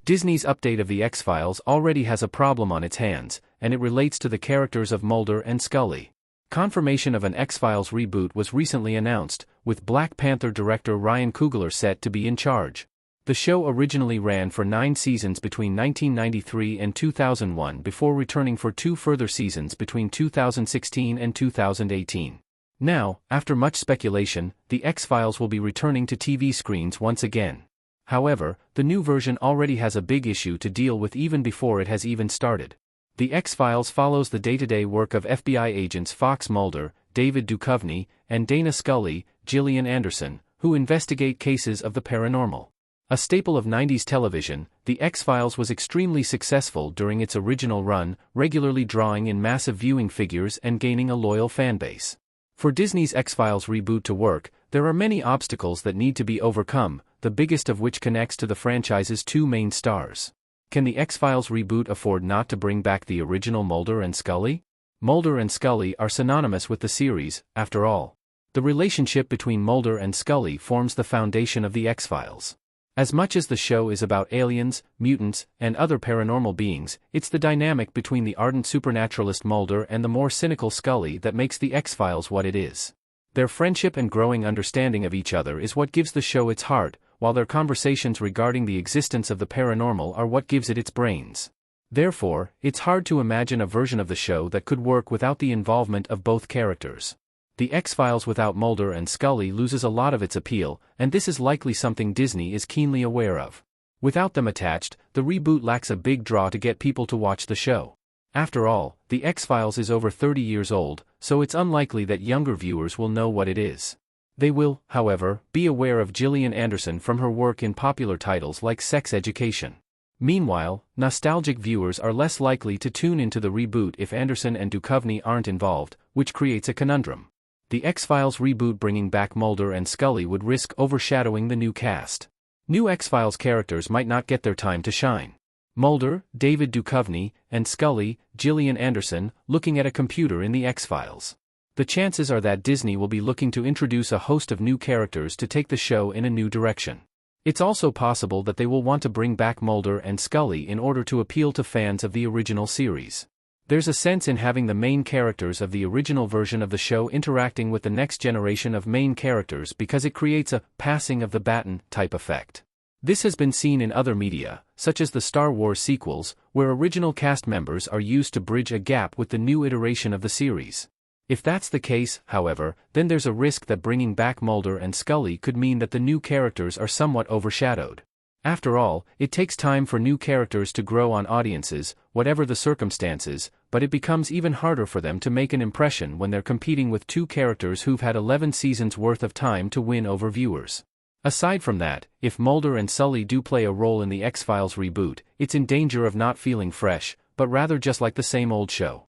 Disney's update of The X-Files already has a problem on its hands, and it relates to the characters of Mulder and Scully. Confirmation of an X-Files reboot was recently announced, with Black Panther director Ryan Coogler set to be in charge. The show originally ran for 9 seasons between 1993 and 2001 before returning for 2 further seasons between 2016 and 2018. Now, after much speculation, The X-Files will be returning to TV screens once again. However, the new version already has a big issue to deal with even before it has even started. The X-Files follows the day-to-day work of FBI agents Fox Mulder, David Duchovny, and Dana Scully, Gillian Anderson, who investigate cases of the paranormal. A staple of 90s television, The X-Files was extremely successful during its original run, regularly drawing in massive viewing figures and gaining a loyal fanbase. For Disney's X-Files reboot to work, there are many obstacles that need to be overcome, the biggest of which connects to the franchise's 2 main stars. Can the X-Files reboot afford not to bring back the original Mulder and Scully? Mulder and Scully are synonymous with the series, after all. The relationship between Mulder and Scully forms the foundation of the X-Files. As much as the show is about aliens, mutants, and other paranormal beings, it's the dynamic between the ardent supernaturalist Mulder and the more cynical Scully that makes the X-Files what it is. Their friendship and growing understanding of each other is what gives the show its heart, while their conversations regarding the existence of the paranormal are what gives it its brains. Therefore, it's hard to imagine a version of the show that could work without the involvement of both characters. The X-Files without Mulder and Scully loses a lot of its appeal, and this is likely something Disney is keenly aware of. Without them attached, the reboot lacks a big draw to get people to watch the show. After all, The X-Files is over 30 years old, so it's unlikely that younger viewers will know what it is. They will, however, be aware of Gillian Anderson from her work in popular titles like Sex Education. Meanwhile, nostalgic viewers are less likely to tune into the reboot if Anderson and Duchovny aren't involved, which creates a conundrum. The X-Files reboot bringing back Mulder and Scully would risk overshadowing the new cast. New X-Files characters might not get their time to shine. Mulder, David Duchovny, and Scully, Gillian Anderson, looking at a computer in the X-Files. The chances are that Disney will be looking to introduce a host of new characters to take the show in a new direction. It's also possible that they will want to bring back Mulder and Scully in order to appeal to fans of the original series. There's a sense in having the main characters of the original version of the show interacting with the next generation of main characters because it creates a passing of the baton type effect. This has been seen in other media, such as the Star Wars sequels, where original cast members are used to bridge a gap with the new iteration of the series. If that's the case, however, then there's a risk that bringing back Mulder and Scully could mean that the new characters are somewhat overshadowed. After all, it takes time for new characters to grow on audiences, whatever the circumstances, but it becomes even harder for them to make an impression when they're competing with 2 characters who've had 11 seasons worth of time to win over viewers. Aside from that, if Mulder and Scully do play a role in the X-Files reboot, it's in danger of not feeling fresh, but rather just like the same old show.